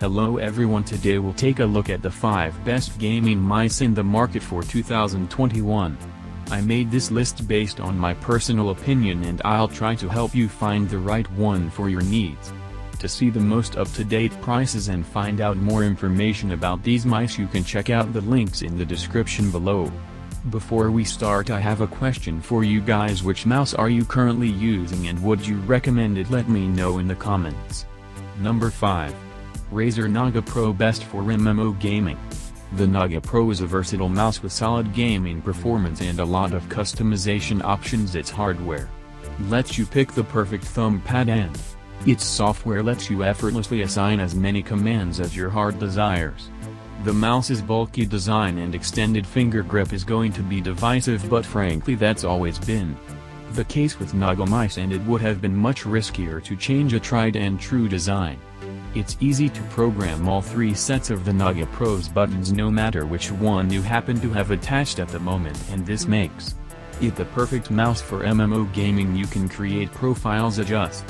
Hello everyone, today we'll take a look at the 5 best gaming mice in the market for 2021. I made this list based on my personal opinion and I'll try to help you find the right one for your needs. To see the most up-to-date prices and find out more information about these mice, you can check out the links in the description below. Before we start, I have a question for you guys. Which mouse are you currently using and would you recommend it? Let me know in the comments. Number 5. Razer Naga Pro, best for MMO gaming. The Naga Pro is a versatile mouse with solid gaming performance and a lot of customization options. Its hardware lets you pick the perfect thumb pad and its software lets you effortlessly assign as many commands as your heart desires. The mouse's bulky design and extended finger grip is going to be divisive, but frankly that's always been the case with Naga mice, and it would have been much riskier to change a tried and true design. It's easy to program all 3 sets of the Naga Pro's buttons no matter which one you happen to have attached at the moment, and this makes it the perfect mouse for MMO gaming. You can create profiles, adjust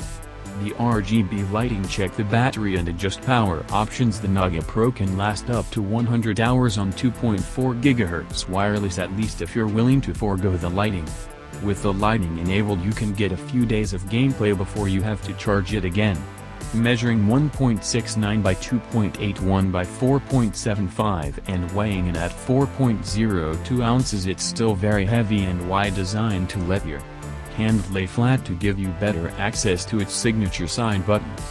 the RGB lighting, check the battery and adjust power options. The Naga Pro can last up to 100 hours on 2.4 GHz wireless, at least if you're willing to forego the lighting. With the lighting enabled, you can get a few days of gameplay before you have to charge it again. Measuring 1.69 by 2.81 by 4.75 and weighing in at 4.02 ounces, it's still very heavy and wide, designed to let your hand lay flat to give you better access to its signature side buttons.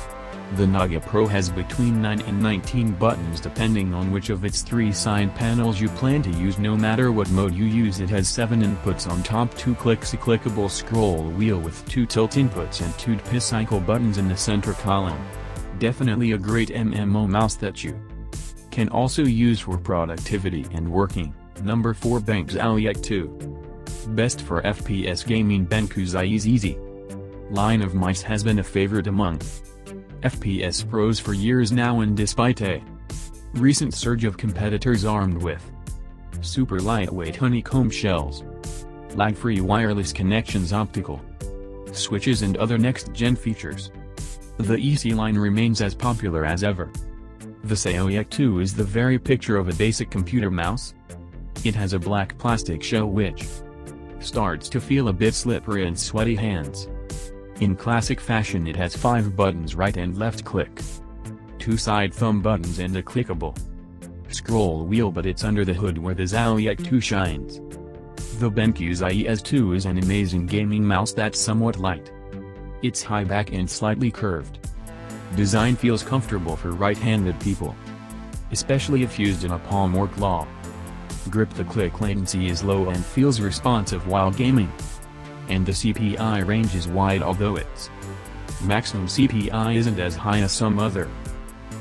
The Naga Pro has between 9 and 19 buttons depending on which of its 3 side panels you plan to use. No matter what mode you use, it has 7 inputs on top, 2 clicks, a clickable scroll wheel with 2 tilt inputs and 2 PIS cycle buttons in the center column. Definitely a great MMO mouse that you can also use for productivity and working. Number 4. Banku's 2. Best for FPS gaming. Banku's easy line of mice has been a favorite among FPS pros for years now, and despite a recent surge of competitors armed with super lightweight honeycomb shells, lag-free wireless connections, optical switches and other next-gen features, the EC line remains as popular as ever. The Banku 2 is the very picture of a basic computer mouse. It has a black plastic shell which starts to feel a bit slippery in sweaty hands. In classic fashion, it has 5 buttons, right and left click, 2 side thumb buttons and a clickable scroll wheel, but it's under the hood where the Banku 2 shines. The Banku's 2 is an amazing gaming mouse that's somewhat light. Its high back and slightly curved design feels comfortable for right-handed people, especially if used in a palm or claw grip. The click latency is low and feels responsive while gaming. And the CPI range is wide, although its maximum CPI isn't as high as some other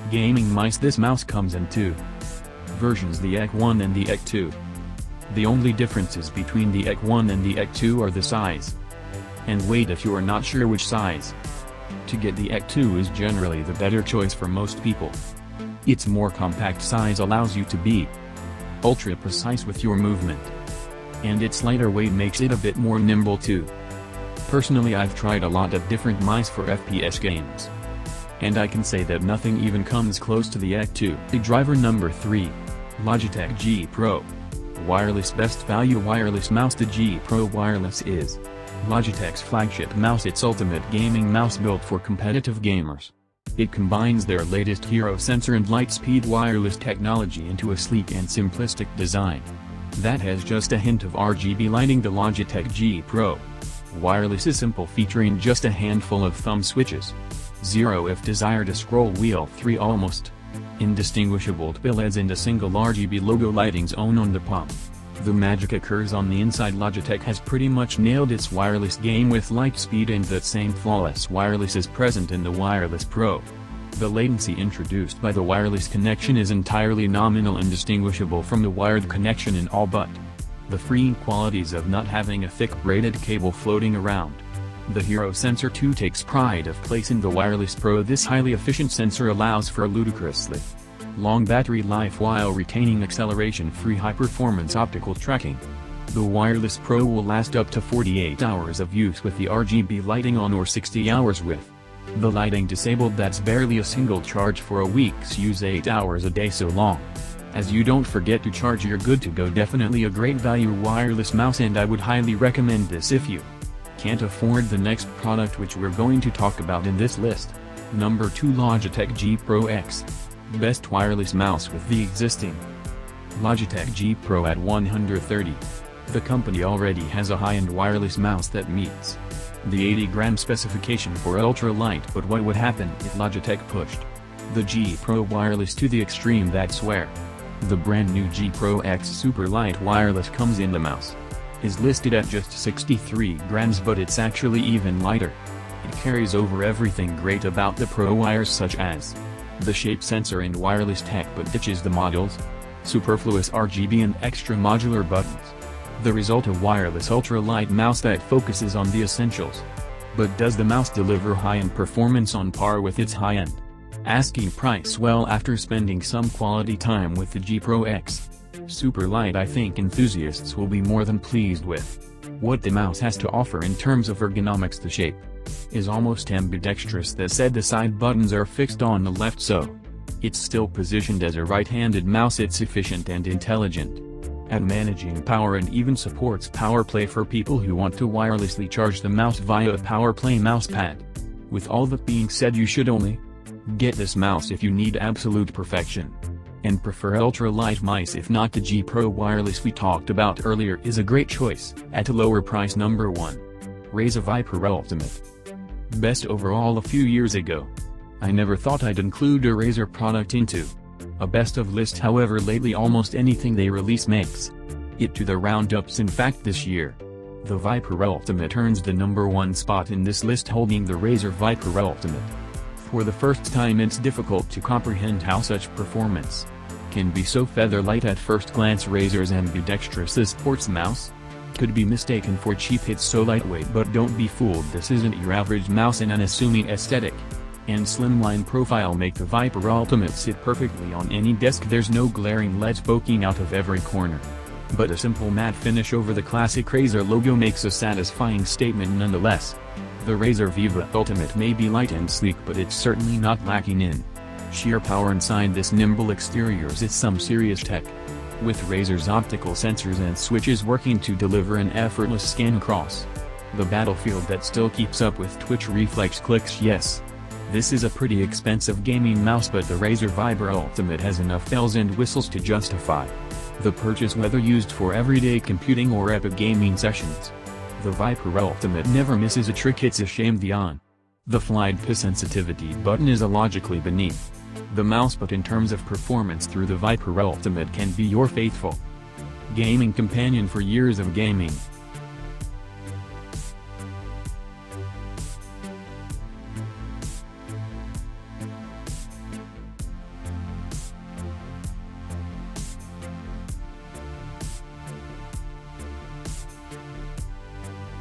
gaming mice. This mouse comes in 2 versions, the Banku 1 and the Banku 2. The only differences between the Banku 1 and the Banku 2 are the size and weight, if you are not sure which size to get. The Banku 2 is generally the better choice for most people. Its more compact size allows you to be ultra precise with your movement, and its lighter weight makes it a bit more nimble too. Personally, I've tried a lot of different mice for FPS games, and I can say that nothing even comes close to the Banku 2. The driver. Number 3. Logitech G Pro Wireless. Best value wireless mouse. The G Pro Wireless is Logitech's flagship mouse. Its ultimate gaming mouse built for competitive gamers. It combines their latest Hero sensor and Lightspeed wireless technology into a sleek and simplistic design that has just a hint of RGB lighting. The Logitech G Pro Wireless is simple, featuring just a handful of thumb switches, 0 if desired, a scroll wheel, 3 almost indistinguishable LEDs and a single RGB logo lighting zone on the palm. The magic occurs on the inside. Logitech has pretty much nailed its wireless game with Lightspeed, and that same flawless wireless is present in the Wireless Pro. The latency introduced by the wireless connection is entirely nominal and distinguishable from the wired connection in all but the freeing qualities of not having a thick braided cable floating around. The Hero Sensor 2 takes pride of place in the Wireless Pro. This highly efficient sensor allows for a ludicrously long battery life while retaining acceleration-free high-performance optical tracking. The Wireless Pro will last up to 48 hours of use with the RGB lighting on, or 60 hours with The lighting disabled, that's barely a single charge for a week's use, 8 hours a day so long. As you don't forget to charge, you're good to go. Definitely a great value wireless mouse, and I would highly recommend this if you can't afford the next product which we're going to talk about in this list. Number 2, Logitech G Pro X. Best wireless mouse with the existing Logitech G Pro at $130. The company already has a high-end wireless mouse that meets the 80-gram specification for ultra-light, but what would happen if Logitech pushed the G Pro wireless to the extreme? That's where the brand new G Pro X Super Light Wireless comes in. The mouse is listed at just 63 grams, but it's actually even lighter. It carries over everything great about the Pro wires, such as the shape sensor and wireless tech, but ditches the modules, superfluous RGB and extra modular buttons. The result, a wireless ultra-light mouse that focuses on the essentials. But does the mouse deliver high-end performance on par with its high-end asking price? Well, after spending some quality time with the G Pro X Super Light, I think enthusiasts will be more than pleased with what the mouse has to offer in terms of ergonomics. The shape is almost ambidextrous. That said, the side buttons are fixed on the left, so it's still positioned as a right-handed mouse. It's efficient and intelligent at managing power, and even supports PowerPlay for people who want to wirelessly charge the mouse via a PowerPlay mousepad. With all that being said, you should only get this mouse if you need absolute perfection and prefer ultra-light mice. If not, the G Pro wireless we talked about earlier is a great choice at a lower price. Number 1. Razer Viper Ultimate. Best overall. A few years ago, I never thought I'd include a Razer product into a best of list. However, lately almost anything they release makes it to the roundups. In fact, this year, the Viper Ultimate earns the number 1 spot in this list, holding the Razer Viper Ultimate. For the first time, it's difficult to comprehend how such performance can be so feather light at first glance. Razer's ambidextrous sports mouse could be mistaken for cheap. It's so lightweight, but don't be fooled, this isn't your average mouse. An unassuming aesthetic and slimline profile make the Viper Ultimate sit perfectly on any desk. There's no glaring LEDs poking out of every corner, but a simple matte finish over the classic Razer logo makes a satisfying statement nonetheless. The Razer Viva Ultimate may be light and sleek, but it's certainly not lacking in sheer power. Inside this nimble exteriors, it's some serious tech, with Razer's optical sensors and switches working to deliver an effortless scan across the battlefield that still keeps up with Twitch reflex clicks. Yes, this is a pretty expensive gaming mouse, but the Razer Viper Ultimate has enough bells and whistles to justify the purchase, whether used for everyday computing or epic gaming sessions. The Viper Ultimate never misses a trick. It's a shame the on-the-fly sensitivity button is illogically beneath the mouse, but in terms of performance, through the Viper Ultimate can be your faithful gaming companion for years of gaming.